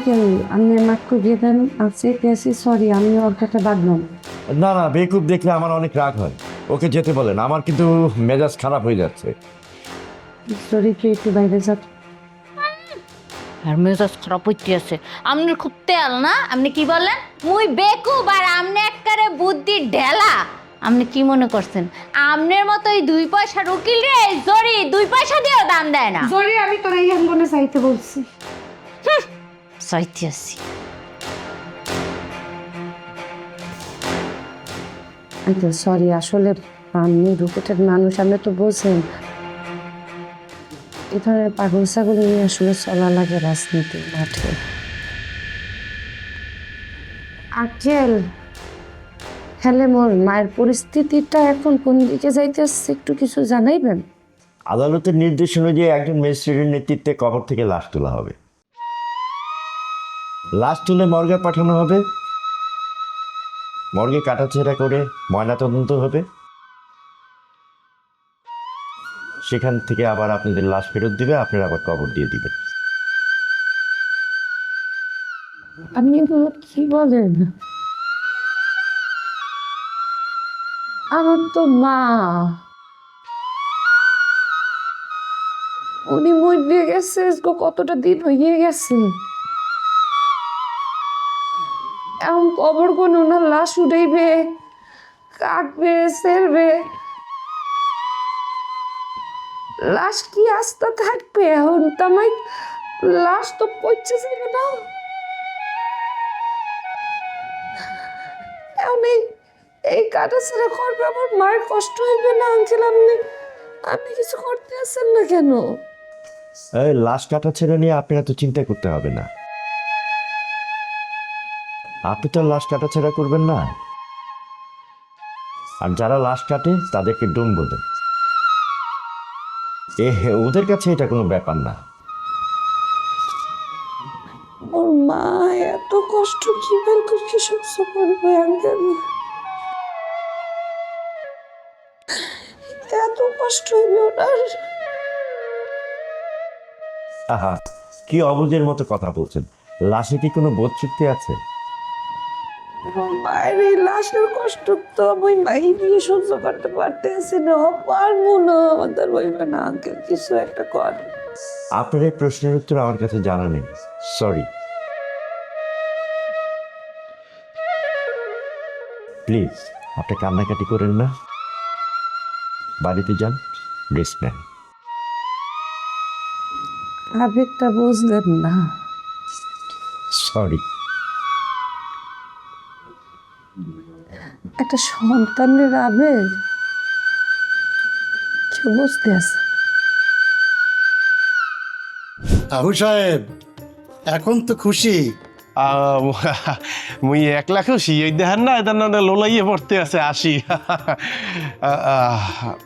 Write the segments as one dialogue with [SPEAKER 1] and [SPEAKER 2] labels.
[SPEAKER 1] Uncle আপনি মাকে দিয়ে দেন আছি সরি আমি ওর কাছে বাঁধলাম।
[SPEAKER 2] না না, বেকুব দেখলে আমার অনেক রাগ হয়। ওকে যেতে বলেন, আমার কিন্তু মেজাজ খারাপ হয়ে যাচ্ছে।
[SPEAKER 1] সরি তুই একটু বাইরে যা।
[SPEAKER 3] আর মেজাজ খারাপ হইতে আছে। আপনার খুব তেল না? আপনি কি বললেন? মুই বেকুব আর আপনি একবারে বুদ্ধি ঢেলা। আপনি কি মনে করছেন আপনার মতো এই 2 পয়সার উকিল রে জরি 2 পয়সা দিয়েও দাম দেয় না?
[SPEAKER 1] সরি আমি তোর এই আঙ্গনে চাইতে বলছি।
[SPEAKER 3] চাইতে আসি।
[SPEAKER 1] আঙ্কেল সরি, আসলে আপনি রুকেটের মানুষ, আপনি তো বলছেন এ ধরনের পাগল ছাগল নিয়ে আসলে চলা লাগে রাজনীতির মাঠে। আঙ্কেল হ্যালে মোর মায়ের পরিস্থিতিটা এখন কোন দিকে যাইতেছে একটু কিছু জানাইবেন?
[SPEAKER 2] আদালতের নির্দেশ অনুযায়ী একজন ম্যাজিস্ট্রেটের নেতৃত্বে কবর থেকে লাশ তোলা হবে। লাশ তুলে মর্গে পাঠানো হবে। মর্গে কাটাছেঁড়া করে ময়নাতদন্ত হবে। সেখান থেকে আবার আপনাদের লাশ ফেরত দিবে, আপনারা আবার কবর দিয়ে দিবেন।
[SPEAKER 1] আপনি এগুলো কি বলেন? আমার তো মা, উনি মরে গেছে কতটা দিন হয়ে গেছে। এখন কবর কোন ওনার লাশ উঠাইবে, কাটবে, সেরবে, লাশ কি আস্তে থাকবে? এখন তামাই লাশ তো পচে যাবে না। এখন এই কাটা ছেড়ে করবে, আমার মায়ের কষ্ট হইবে না? আঙ্কেল আপনি আপনি কিছু করতে আসেন না কেন?
[SPEAKER 2] এই লাশ কাটাছেঁড়া নিয়ে আপনারা তো চিন্তা করতে হবে না। আপনি তো লাশ কাটাছেঁড়া করবেন না, আর যারা লাশ কাটে তাদেরকে ডুম্ব দেন। ওদের কাছে এটা কোনো ব্যাপার না।
[SPEAKER 1] ওর মা এত কষ্ট কিভাবে কি সহ্য করবে আঙ্কেল? এত কষ্ট হইবে ওনার?
[SPEAKER 2] আহা, কি অবুঝের মতো কথা বলছেন। লাশে কি কোনো বোধশক্তি আছে?
[SPEAKER 1] মায়ের এই লাশের কষ্ট তো আমি মাই দিয়ে সহ্য করতে পারতেছি না, পারবো না। আমাদের হইবে না আঙ্কেল, কিছু একটা কর।
[SPEAKER 2] আপনার এই প্রশ্নের উত্তর আমার কাছে জানা নেই, সরি। প্লিজ আপনি কান্নাকাটি করেন না, বাড়িতে যান, রেস্ট নেন।
[SPEAKER 1] আবেগটা বুঝলেন না।
[SPEAKER 2] সরি।
[SPEAKER 1] একটা সন্তানের আবেগ কেউ বুঝতে আছে?
[SPEAKER 4] আবু সাহেব এখন তো খুশি?
[SPEAKER 5] মুই একলা খুশি, ওই দেখেন না এদের না লোলাইয়ে পড়তে আছে আসি।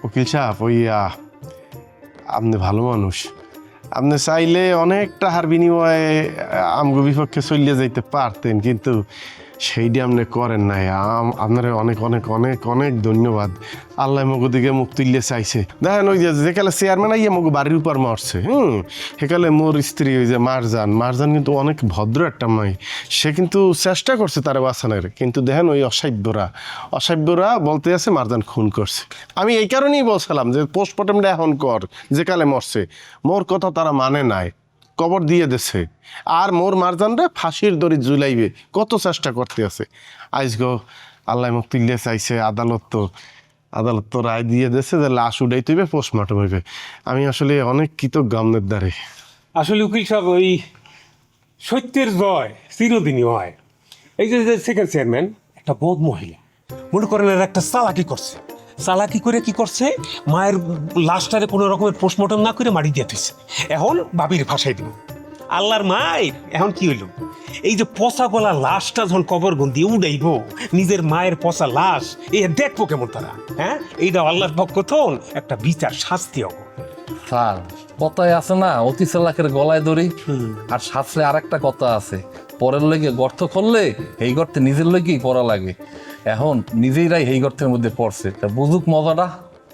[SPEAKER 5] উকিল সাহেব, ওই আপনি ভালো মানুষ, আপনি চাইলে অনেক টাকার বিনিময়ে আমগো বিপক্ষে চলিয়ে যাইতে পারতেন, কিন্তু সেইটি আপনি করেন নাই। আপনার অনেক অনেক অনেক অনেক ধন্যবাদ। আল্লাহ মগু দিকে মুখ তুললে চাইছে। দেখেন ওই যেকালে চেয়ারম্যান আইয়া মগু বাড়ির উপর মারছে, সেকালে মোর স্ত্রী ওই যে মারজান কিন্তু অনেক ভদ্র একটা মাই, সে কিন্তু চেষ্টা করছে তারা বাঁচানোর, কিন্তু দেখেন ওই অসাব্যরা বলতে আছে মারজান খুন করছে। আমি এই কারণেই বলছিলাম যে পোস্টমর্টমটা এখন কর, যেকালে মরছে। মোর কথা তারা মানে নাই, কবর দিয়ে দেছে, আর মোর মারজানরা ফাঁসির দড়ি ঝুলাইবে কত চেষ্টা করতে আছে। আজগো আল্লাহ মুখ তুললে চাইছে, আদালত তো রায় দিয়ে দিয়েছে যে লাশ উঠাইতে হইবে, পোস্টমর্টম হইবে। আমি আসলে অনেক কৃতজ্ঞ আপনার দ্বারে।
[SPEAKER 6] আসলে উকিল সাহেব, ওই সত্যের জয় চিরদিনই হয়। এই যে সেকেন্ড চেয়ারম্যান একটা বদ মহিলা, মনে করেন এর একটা চালাকি করে কি করছে, মায়ের লাশটারে কোনো রকমের পোস্টমর্টম না করে মারি দিয়ে দিচ্ছে। এখন বাবির ফাঁসাই দিব। আল্লাহর মায়ের এখন কি হইল, এই যে পচা গলা লাশটা যখন কবর গন্দি উড়াইব, নিজের মায়ের পচা লাশ এ দেখবো কেমন তারা? হ্যাঁ, এইটা আল্লাহর পক্ষ তো একটা বিচার শাস্তি হবে।
[SPEAKER 7] স্যার কথায় আছে না, অতি চালাকের গলায় দড়ি। আর শাস্ত্রে আর একটা কথা আছে, পরের লেগে গর্ত করলে এই গর্তে নিজের লেগেই পড়া লাগে। এখন নিজেরাই এই গর্তের মধ্যে পড়ছে, তা বুঝুক মজাটা।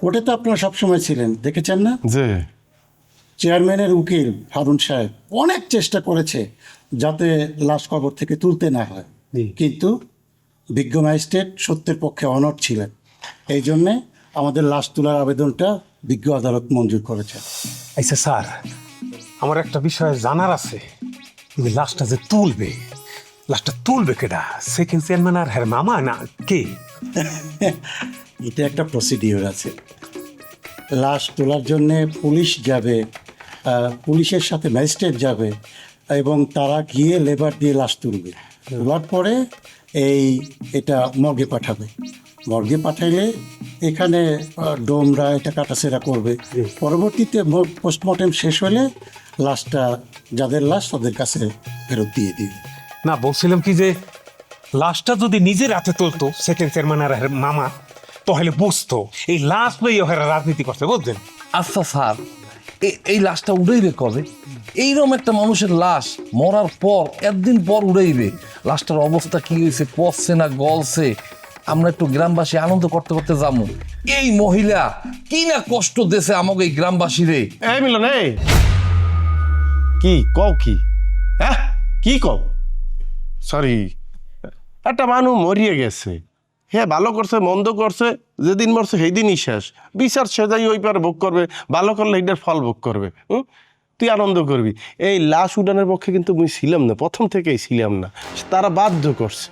[SPEAKER 4] ওটা তো আপনারা সবসময় ছিলেন, দেখেছেন না?
[SPEAKER 5] যে
[SPEAKER 4] চেয়ারম্যানের উকিল হারুন সাহেব অনেক চেষ্টা করেছে যাতে লাশ কবর থেকে তুলতে না হয়, কিন্তু বিজ্ঞ ম্যাজিস্ট্রেট সত্যের পক্ষে অনড় ছিলেন। এই জন্যে আমাদের লাশ তোলার আবেদনটা বিজ্ঞ আদালত মঞ্জুর করেছে।
[SPEAKER 6] আচ্ছা স্যার, আমার একটা বিষয় জানার আছে। তুমি লাশটা যে তুলবে কেডা? সেকেন্ড চেয়ারম্যান আর হ্যার মামা না কে?
[SPEAKER 4] এটা একটা প্রসিডিওর আছে। লাশ তোলার জন্যে পুলিশ যাবে, পুলিশের সাথে ম্যাজিস্ট্রেট যাবে এবং তারা গিয়ে লেবার দিয়ে লাশ তুলবে। তোলার পরে এটা মর্গে পাঠাবে। মর্গে পাঠাইলে এখানে ডোমরা এটা কাটাছেড়া করবে। পরবর্তীতে পোস্টমর্টেম শেষ হলে লাশটা যাদের লাশ তাদের কাছে ফেরত দিয়ে দিবে।
[SPEAKER 6] না, বলছিলাম কি যে লাশটা যদি নিজের হাতে তুলতো সেকেন্ড চেয়ারম্যান আর হ্যার মামা, তাহলে বুঝতো এই লাশ লই ওরা রাজনীতি করছে, বুঝলেন?
[SPEAKER 7] আচ্ছা স্যার, এই লাশটা উড়াইবে কবে? এইরকম একটা মানুষের লাশ মরার পর একদিন পর উড়াইবে, লাশটার অবস্থা কি হয়েছে, পচছে না গলছে, আমরা একটু গ্রামবাসী আনন্দ করতে করতে যাবো। এই মহিলা কি না কষ্ট দিয়েছে আমাকে এই গ্রামবাসীরে।
[SPEAKER 5] এই মিলন, এই কি কও কি? হ্যাঁ, কি কও? সরি, একটা মানুষ মরিয়ে গেছে। হ্যাঁ, ভালো করছে মন্দ করছে, যেদিন মরছে সেই দিনই শেষ। বিচার সেজাই ওই পারে ভোগ করবে, ভালো করলে এটার ফল ভোগ করবে। তুই আনন্দ করবি। এই লাশ উডানের পক্ষে কিন্তু মুই ছিলাম না, প্রথম থেকেই ছিলাম না। তারা বাধ্য করছে।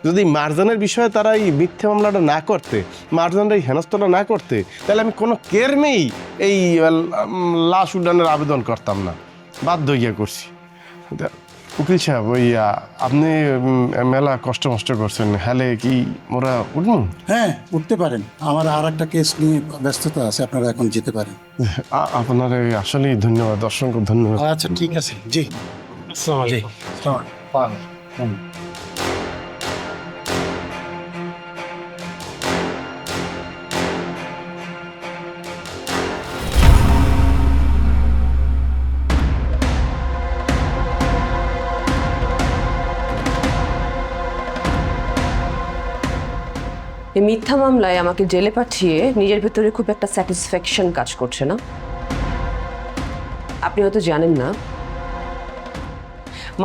[SPEAKER 5] যদি মারজানের বিষয়ে তারা এই মিথ্যে মামলাটা না করতে, মারজানের এই হেনস্থটা না করতে, তাহলে আমি কোনো কেরমেই এই লাশ উডানের আবেদন করতাম না। বাধ্য হইয়া করছি। উকিল সাহেব, ওই আপনি মেলা কষ্ট করছেন, হ্যালে কি মোরা উঠুন?
[SPEAKER 4] হ্যাঁ, উঠতে পারেন। আমার আর একটা কেস নিয়ে ব্যস্ততা আছে, আপনারা এখন যেতে পারেন।
[SPEAKER 5] আপনার আসলেই ধন্যবাদ, অসংখ্য ধন্যবাদ।
[SPEAKER 4] আচ্ছা, ঠিক আছে। জি,
[SPEAKER 6] আসসালামু আলাইকুম।
[SPEAKER 8] এই মিথ্যা মামলায় আমাকে জেলে পাঠিয়ে নিজের ভেতরে খুব একটা স্যাটিসফ্যাকশন কাজ করছে না? আপনি হয়তো জানেন না,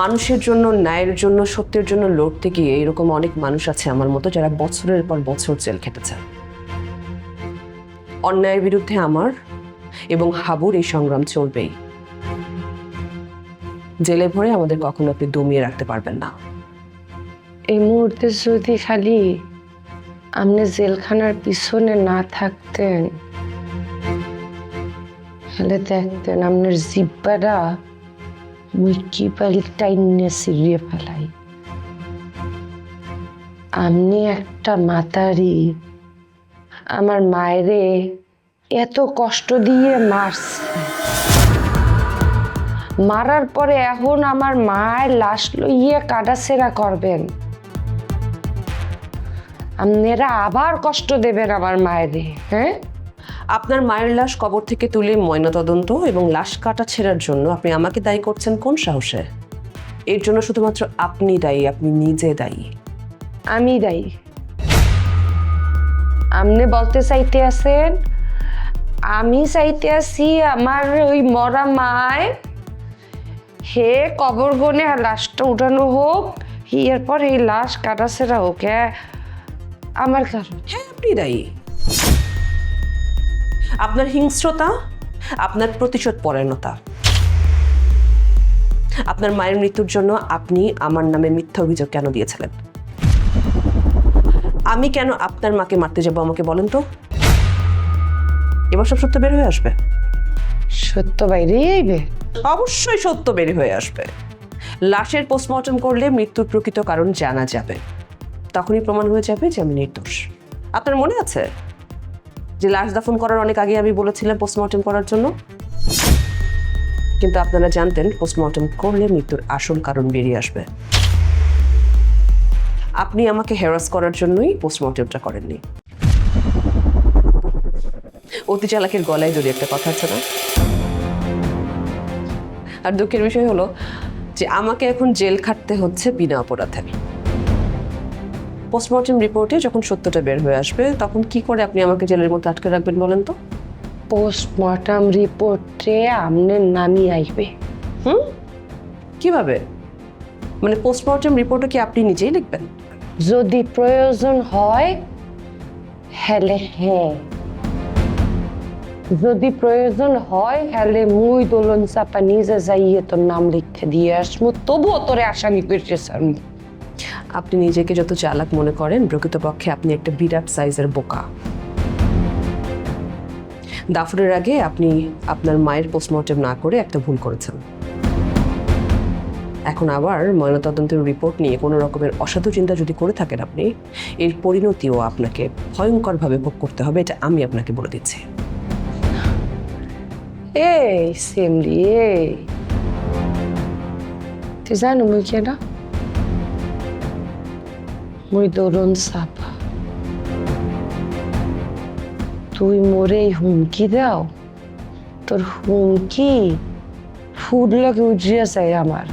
[SPEAKER 8] মানুষের জন্য, ন্যায়ের জন্য, সত্যের জন্য লড়তে গিয়ে এরকম অনেক মানুষ আছে আমার মতো, যারা বছরের পর বছর জেল খেটেছে। অন্যায়ের বিরুদ্ধে আমার এবং হাবুর এই সংগ্রাম চলবেই। জেলে ভরে আমাদের কখনো আপনি দমিয়ে রাখতে পারবেন না।
[SPEAKER 9] এই মুহূর্তে যদি খালি আপনি জেলখানার পিছনে না থাকতেন, তাহলে দেখতেন আপনার জিব্বাটা মুই কি পালি টাইনে সিরিয়ে ফেলাই। আপনি একটা মাতারি আমার মায়েরে এত কষ্ট দিয়ে মারছে, মারার পরে এখন আমার মায়ের লাশ লইয়া কাটাছেড়া করবেন, আপনারা আবার কষ্ট দেবেন আমার মায়েরে। হ্যাঁ,
[SPEAKER 8] আপনার মায়ের লাশ কবর থেকে তুলে ময়নাতদন্ত এবং লাশ কাটা ছেঁড়ার জন্য আপনি আমাকে দায়ী করছেন কোন সাহসে? এর জন্য শুধুমাত্র আপনি দায়ী, আপনি নিজে দায়ী।
[SPEAKER 9] আমি দায়ী? আপনি বলতে চাইতে আছেন আমি চাইতে আছি আমার ওই মরা মায় হে কবর গনে লাশটা উঠানো হোক, এরপর এই লাশ কাটাছেড়া হোক? হ্যাঁ, আমার কারণ।
[SPEAKER 8] হ্যাঁ, আপনি দায়ী। আপনার হিংস্রতা, আপনার প্রতিশোধ পরায়ণতা, আপনার মায়ের মৃত্যুর জন্য আপনি আমার নামে মিথ্যা অভিযোগ কেন দিয়েছিলেন? আমি কেন আপনার মাকে মারতে যাবো আমাকে বলেন তো? এবার সব সত্য বের হয়ে আসবে।
[SPEAKER 9] সত্য বাইরেই আইবে?
[SPEAKER 8] অবশ্যই সত্য বের হয়ে আসবে। লাশের পোস্টমর্টম করলে মৃত্যুর প্রকৃত কারণ জানা যাবে, তখনই প্রমাণ হয়ে যাবে যে আমি নির্দোষ। আপনার মনে আছে যে লাশ দাফন করার অনেক আগে আমি বলেছিলাম পোস্টমর্টম করার জন্য? কিন্তু আপনারা জানতেন পোস্টমর্টম করলে মৃত্যুর আসল কারণ বেরিয়ে আসবে। আপনি আমাকে হ্যারাস করার জন্যই পোস্টমর্টমটা করেননি। অতি চালাকের গলায় যদি একটা কথা আছে না? আর দুঃখের বিষয় হলো যে আমাকে এখন জেল খাটতে হচ্ছে বিনা অপরাধে। পোস্টমর্টম রিপোর্টে যখন সত্যটা বের হয়ে আসবে তখন কি করে আপনি আমাকে জেলের মধ্যে আটকে রাখবেন বলেন তো?
[SPEAKER 9] পোস্টমর্টম রিপোর্টে আমনের নামই আইবে।
[SPEAKER 8] কিভাবে? মানে পোস্টমর্টম রিপোর্টও কি আপনি নিজেই লিখবেন?
[SPEAKER 9] যদি প্রয়োজন হয় হলে হ্যাঁ, যদি প্রয়োজন হয় হলে মুই দোলন চাপা নিজে যাইয়ে তোর নাম লিখতে দিয়ে আসবো, তবুও তোরে আসামি করতে চান।
[SPEAKER 8] আপনি নিজেকে যত চালাক মনে করেন, প্রকৃতপক্ষে আপনি একটা বিরাট সাইজের বোকা। দাফনের আগে আপনি আপনার মায়ের পোস্টমর্টেম না করে একটা ভুল করেছেন। এখন আবার ময়নাতদন্তের রিপোর্ট নিয়ে কোনো রকমের অসাধু চিন্তা যদি করে থাকেন আপনি, এর পরিণতিও আপনাকে ভয়ঙ্করভাবে ভোগ করতে হবে, এটা আমি আপনাকে বলে দিচ্ছি।
[SPEAKER 9] এই সেমলি, এই তুই জানো মুই কেনা? মুই দোলন চাপা। তুই মোরে হুমকি দাও, তোর হুমকি ফুড লগে উঠিয়ে যায় আমার।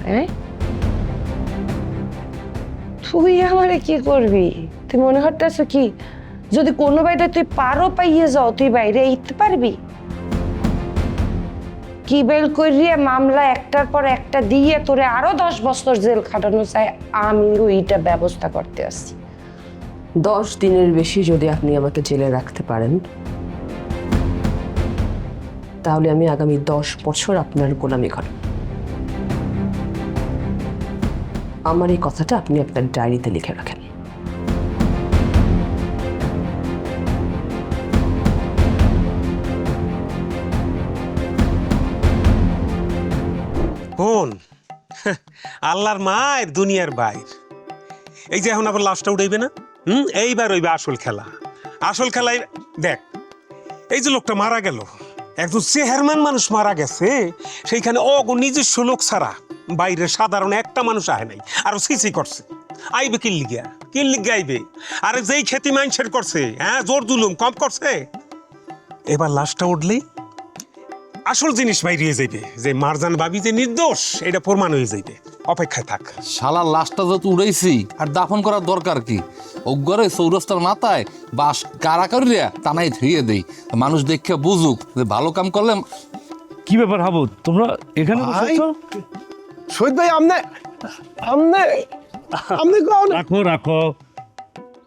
[SPEAKER 9] তুই আমারে কি করবি? তুই মনে হতেছ কি যদি কোনো বাইরে তুই পারো পাইয়ে যাও তুই বাইরে আইতে পারবি? কি বেল করিয়ে মামলা একটার পর একটা দিয়ে তোরে আরো 10 বছর জেল খাটানো চাই, আমি ওইটা ব্যবস্থা করতে আসছি।
[SPEAKER 8] 10 দিনের বেশি যদি আপনি আমাকে জেলে রাখতে পারেন, তাহলে আমি আগামী 10 বছর আপনার গোলামি করব। আমার এই কথাটা আপনি আপনার ডায়েরিতে লিখে রাখেন।
[SPEAKER 6] কোন আল্লাহর মায়ের দুনিয়ার বাইর। এই যে এখন আবার লাশটা উঠাইবে না, এইবার হইবে আসল খেলা। আসল খেলায় দেখ, এই যে লোকটা মারা গেল, একজন চেহারম্যান মানুষ মারা গেছে, সেইখানে নিজস্ব লোক ছাড়া বাইরের সাধারণ একটা মানুষ আহে নাই, আরো সিসি করছে। আইবে কিল্লিগিয়া আইবে। আরে যেই খেতি মানুষের করছে, হ্যাঁ, জোর জুলুম কম করছে। এবার লাশটা উঠলেই আসল জিনিস বাইরিয়ে যাইবে, যে মারজান ভাবি যে নির্দোষ এটা প্রমাণ হয়ে যাইবে। অপেক্ষায় থাক।
[SPEAKER 7] শালার লাশটা যত উড়াইছি আর দাফন করার দরকার কি? ওগরে চৌরাস্তার মাথায় বাস কারা করিয়া টানাই ধুয়ে দেই, মানুষ দেখে বুঝুক যে ভালো কাম করলে।
[SPEAKER 2] কি ব্যাপার হাবু, তোমরা এখানে বসেছো?
[SPEAKER 5] শহীদ ভাই, আমনে আমনে আমনে কোন?
[SPEAKER 10] রাখো রাখো,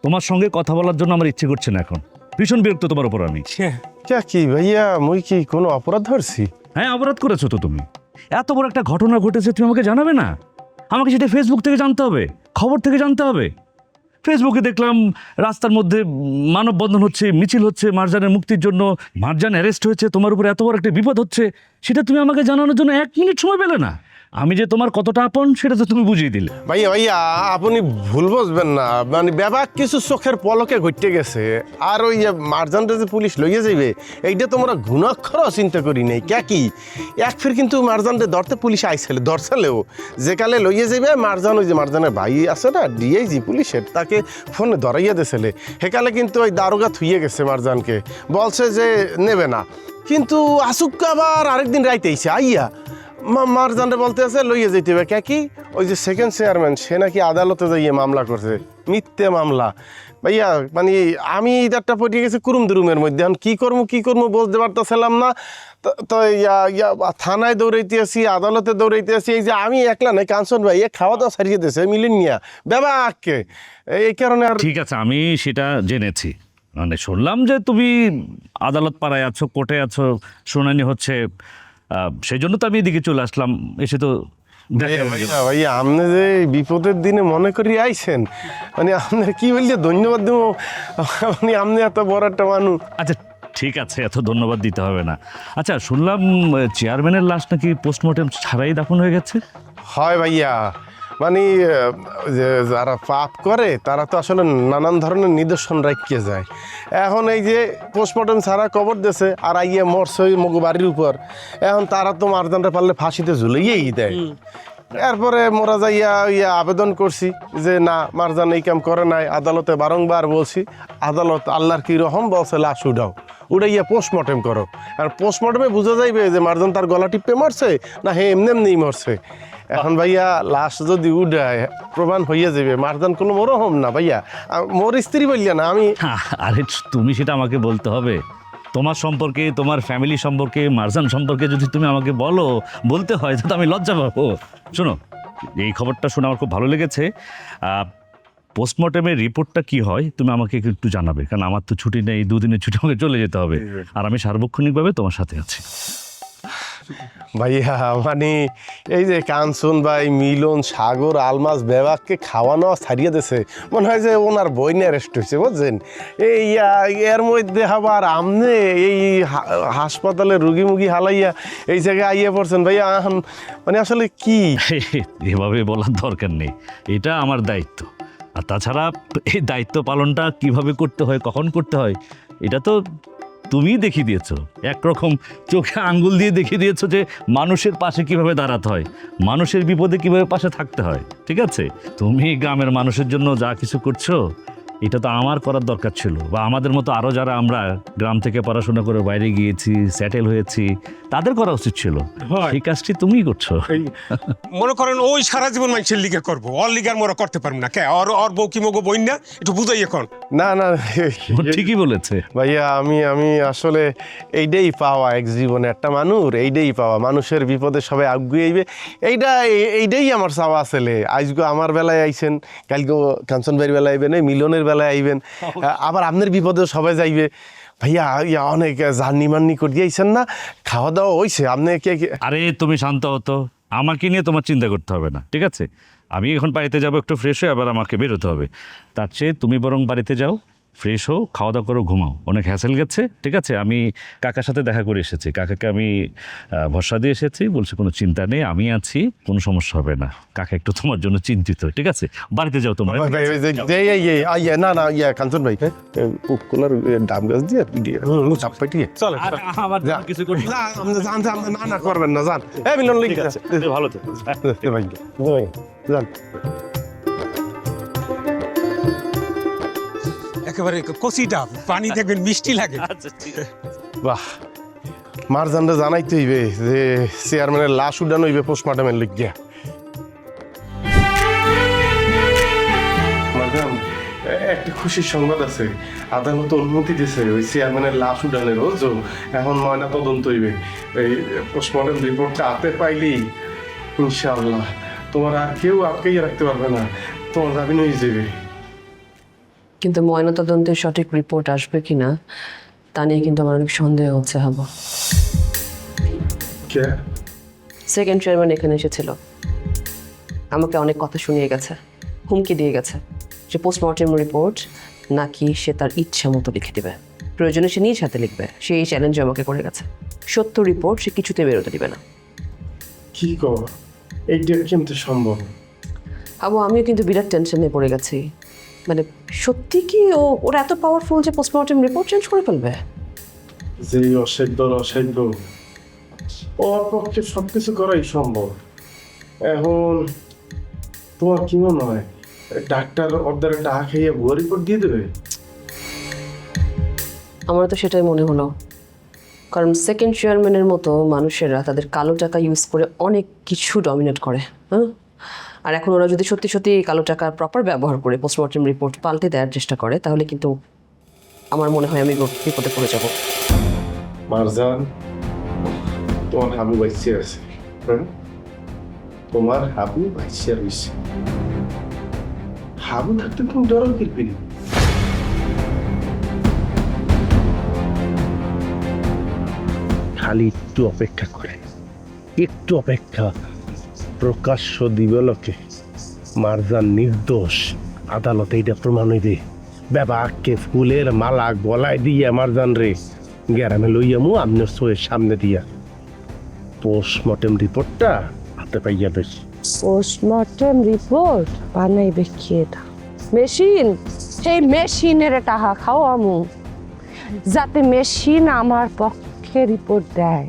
[SPEAKER 10] তোমার সঙ্গে কথা বলার জন্য আমার ইচ্ছে করছে না এখন। ভীষণ বিরক্ত তোমার উপর আমি।
[SPEAKER 5] কি ভাইয়া, মুই কি কোনো অপরাধ ধরছি?
[SPEAKER 10] হ্যাঁ, অপরাধ করেছো তো তুমি। এত বড় একটা ঘটনা ঘটেছে, তুমি আমাকে জানাবে না? আমাকে সেটা ফেসবুক থেকে জানতে হবে, খবর থেকে জানতে হবে। ফেসবুকে দেখলাম রাস্তার মধ্যে মানববন্ধন হচ্ছে, মিছিল হচ্ছে মারজানের মুক্তির জন্য, মারজান অ্যারেস্ট হয়েছে, তোমার উপর এত বড় একটা বিপদ হচ্ছে, সেটা তুমি আমাকে জানানোর জন্য 1 মিনিট সময় পেলে না। আমি যে তোমার কতটা আপন সেটা তো তুমি বুঝিয়ে দিলে।
[SPEAKER 5] ভাইয়া আপনি ভুল বুঝবেন না, মানে ব্যাপার কিছু চোখের পলকে ঘটতে গেছে। আর ওই মারজানটা যে পুলিশ লইয়া যাইবে, এইটা তোমরা ঘুণাক্ষরও চিন্তা করি নাই। কি এক ফির কিন্তু মারজানটা ধরতে পুলিশ আইছিল, ধরছিলেও যে কালে লইয়া যাইবে মারজান, ওই যে মারজানের ভাই আছে না ডিআইজি পুলিশের, তাকে ফোনে ধরাইয়া দিয়েছিলে। সেকালে কিন্তু ওই দারোগা থুইয়ে গেছে মারজানকে, বলছে যে নেবে না। কিন্তু আসুক আবার আরেকদিন রাইতে আইছে আইয়া মারজানরে বলতে আছে লইয়ে যেতে হবে। কি ওই যে সেকেন্ড চেয়ারম্যান, সে নাকি আদালতে যাইয়ে মামলা করছে, মিথ্যে মামলা। ভাইয়া মানে আমি ইদারটা পড়ে গেছি কুরুম দুরুমের মধ্যে। এখন কি করবো বুঝতে পারতেছিলাম না। তো থানায় দৌড়াইতে আসি, আদালতে দৌড়াইতে আসি। এই যে আমি একলা নাই, কাঞ্চন ভাই খাওয়া দাওয়া সারিয়ে দিয়েছে মিলিন নিয়া ব্যাপারকে, এই কারণে আর।
[SPEAKER 10] ঠিক আছে, আমি সেটা জেনেছি। মানে শুনলাম যে তুমি আদালত পাড়ায় আছো, কোর্টে আছো, শুনানি হচ্ছে, সেই জন্য তো আমি এদিকে চলে আসলাম। এসে তো
[SPEAKER 5] ভাইয়া আপনি যে বিপদের দিনে মনে করি আইছেন, মানে আপনার কি বললে ধন্যবাদ দেবো, মানে আপনি এত বড় একটা মানুষ।
[SPEAKER 10] আচ্ছা ঠিক আছে, এত ধন্যবাদ দিতে হবে না। আচ্ছা শুনলাম চেয়ারম্যানের লাশ নাকি পোস্টমর্টেম ছাড়াই দাফন হয়ে গেছে।
[SPEAKER 5] হয় ভাইয়া, মানে যারা পাপ করে তারা তো আসলে নানান ধরনের নিদর্শন রাখিয়ে যায়। এখন এই যে পোস্টমর্টম ছাড়া কবর দিয়েছে আর আইয়ে মরছে মগু বাড়ির উপর, এখন তারা তো মারজানটা পারলে ফাঁসিতে ঝুলাইয়েই দেয়। এরপরে মোরা যাইয়া আবেদন করছি যে না, মারজান এই কাম করে নাই। আদালতে বারংবার বলছি, আদালত আল্লাহর কি রহম বলছে লাশ উড়াইয়া পোস্টমর্টেম করো। আর পোস্টমর্টেমে বোঝা যাইবে যে মারজান তার গলা টিপে মরছে না হে এমনি মরছে। এখন ভাইয়া লাশ যদি উড়ায় প্রমাণ হইয়া যাবে মারজান কোনো মরহম না ভাইয়া, মোর স্ত্রী বললিয়া না আমি।
[SPEAKER 10] আরে তুমি সেটা আমাকে বলতে হবে? তোমার সম্পর্কে, তোমার ফ্যামিলি সম্পর্কে, মারজান সম্পর্কে যদি তুমি আমাকে বলতে হয় তো আমি লজ্জা পাবো। শোনো, এই খবরটা শুনে আমার খুব ভালো লেগেছে। পোস্টমর্টমের রিপোর্টটা কি হয় তুমি আমাকে একটু জানাবে, কারণ আমার তো ছুটি নেই, 2 দিনের ছুটি আমাকে চলে যেতে হবে, আর আমি সার্বক্ষণিকভাবে তোমার সাথে আছি।
[SPEAKER 5] ভাইয়া মানে এই যে কাঞ্চন ভাই, মিলন, সাগর, আলমাস, বেবাককে খাওয়ানো ছাড়িয়ে দিয়েছে, মনে হয় যে ওনার বই নিয়ে অ্যারেস্ট হয়েছে, বুঝছেন? এই এর মধ্যে আবার আমনে এই হাসপাতালে রুগী মুগি হালাইয়া এই জায়গায় আইয়া পড়ছেন ভাইয়া, মানে আসলে কি?
[SPEAKER 10] এভাবে বলার দরকার নেই, এটা আমার দায়িত্ব। আর তাছাড়া এই দায়িত্ব পালনটা কিভাবে করতে হয়, কখন করতে হয়, এটা তো তুমি দেখিয়ে দিয়েছো। একরকম চোখে আঙ্গুল দিয়ে দেখিয়ে দিয়েছো যে মানুষের পাশে কিভাবে দাঁড়াতে হয়, মানুষের বিপদে কিভাবে পাশে থাকতে হয়। ঠিক আছে, তুমি গ্রামের মানুষের জন্য যা কিছু করছো, এটা তো আমার করার দরকার ছিল, বা আমাদের মতো আরও যারা আমরা গ্রাম থেকে পড়াশোনা করে বাইরে গিয়েছি, সেটেল হয়েছি, তাদের করা উচিত ছিল। এই কাজটি তুমিই করছো।
[SPEAKER 6] মনে করেন ওই সারা জীবন মানুষের লিগে করবো, ওর লিগার মোরা করতে পারবো না। কে ওর বউ কি মগো বই না, একটু বুঝাই এখন।
[SPEAKER 5] না না
[SPEAKER 10] ও ঠিকই বলেছে
[SPEAKER 5] ভাইয়া, আমি আসলে এইটাই পাওয়া এক জীবনে একটা মানুষ, এইটাই পাওয়া, মানুষের বিপদে সবাই আগুয়াইবে, এইটাই আমার চাওয়া ছেলে। আজকে আমার বেলায় আইছেন, কালকে কাঞ্চন ভাইয়ের বেলায় আইবেন, মিলনের বেলায় আইবেন, আবার আপনার বিপদে সবাই যাইবে। ভাইয়া অনেক জার্নি মার্নি করে দিয়েছেন না, খাওয়া দাওয়া হয়েছে? আপনি
[SPEAKER 10] আরে তুমি শান্ত হতো, আমাকে নিয়ে তোমার চিন্তা করতে হবে না, ঠিক আছে? আমি এখন বাড়িতে যাবো, একটু ফ্রেশ হয়ে আবার আমাকে বেরোতে হবে। তার চেয়ে তুমি বরং বাড়িতে যাও, ফ্রেশ হও, খাওয়া দাওয়া করো, ঘুমাও, অনেক হ্যাসেল গেছে। ঠিক আছে, আমি কাকার সাথে দেখা করে এসেছি, কাকাকে আমি ভরসা দিয়ে এসেছি, বলছে কোনো চিন্তা নেই, আমি আছি, কোনো সমস্যা হবে না। কাকা একটু তোমার জন্য চিন্তিত। ঠিক আছে, বাড়িতে যাও তোমার।
[SPEAKER 5] না না কাঞ্চন ভাই, কুকুলার ডাব গাছ দিয়ে চাপ পাইটিয়ে
[SPEAKER 6] চলে
[SPEAKER 10] আমার কিছু করি
[SPEAKER 5] না না করবেন না, যান। মিলন লিখে আছে,
[SPEAKER 10] ভালো তো
[SPEAKER 5] ভাই যান।
[SPEAKER 6] একেবারে কচিটা পানি দেখবেন মিষ্টি লাগে।
[SPEAKER 5] বাহ, মারজানরা জানাইতে হইবে যে চেয়ারম্যানের লাশ উডানো হইবে পোস্টমর্টমের লিখিয়া। মারজান, একটা খুশির সংবাদ আছে, আদালত অনুমতি দিয়েছে ওই চেয়ারম্যানের লাশ উডানের। বুঝছো, এখন ময়না তদন্ত হইবে, এই পোস্টমর্টম রিপোর্টটা হাতে পাইলেই ইনশাআল্লাহ তোমার আর কেউ আটকাইয়া রাখতে পারবে না, তোমার জামিন হয়ে যাবে।
[SPEAKER 8] কিন্তু ময়নাতদন্তের সঠিক রিপোর্ট আসবে কিনা তা নিয়ে কিন্তু আমার অনেক সন্দেহ হচ্ছে। হবো সেকেন্ড চেয়ারম্যান এখানে এসেছিল, আমাকে অনেক কথা শুনিয়ে গেছে, হুমকি দিয়ে গেছে যে পোস্টমর্টেম রিপোর্ট নাকি সে তার ইচ্ছা মতো লিখে দেবে, প্রয়োজনে সে নিজ হাতে লিখবে। সে এই চ্যালেঞ্জ আমাকে করে গেছে, সত্য রিপোর্ট সে কিছুতে বেরোতে দিবে না।
[SPEAKER 5] কি কর, এইটা কিন্তু সম্ভব?
[SPEAKER 8] আবু, আমিও কিন্তু বিরাট টেনশনে পড়ে গেছি। মানে সত্যি কি ওরা এত পাওয়ারফুল যে পোস্টমর্টেম রিপোর্ট চেঞ্জ করে ফেলবে?
[SPEAKER 5] যে অসাধ্য ওর পক্ষে সবকিছু করাই সম্ভব। এখন তোমার কি মনে হয় ডাক্তার ওদের টাকা খাইয়ে ভুয়া রিপোর্ট দিয়ে দেবে?
[SPEAKER 8] আমার তো সেটাই মনে হলো, কারণ সেকেন্ড চেয়ারম্যানের মতো মানুষেরা তাদের কালো টাকা ইউজ করে অনেক কিছু ডমিনেট করে। হ্যাঁ, আর এখন ওরা যদি সত্যি সত্যি কালো টাকার প্রপার ব্যবহার করে পোস্টমর্টেম রিপোর্ট পাল্টে দেওয়ার চেষ্টা করে, তাহলে কিন্তু আমার মনে হয় আমি বিপদে পড়ে যাব।
[SPEAKER 5] মারজান, তোমার হাবু বাইসে আছে, তোমার হাবু বাইসে রয়েছে। হাবু থাকতে তুমি ডরাও কিরবি না। খালি একটু অপেক্ষা করে, একটু অপেক্ষা, প্রকাশ্য দিবলকে মারজান নির্দোষ, আদালতে এটা প্রমাণ হইবে। বেবাককে ফুলের মালা গলায় দিয়ে মারজান রে গ্যারামে লইয়ামু আপনার শোয়ের সামনে দিয়া পোস্টমর্টেম রিপোর্টটা হাতে পাইয়া বেশি।
[SPEAKER 9] পোস্টমর্টেম রিপোর্ট বানাইবে কে? মেশিন। সেই মেশিনের টাকা খাও আমু, যাতে মেশিন আমার পক্ষে রিপোর্ট দেয়।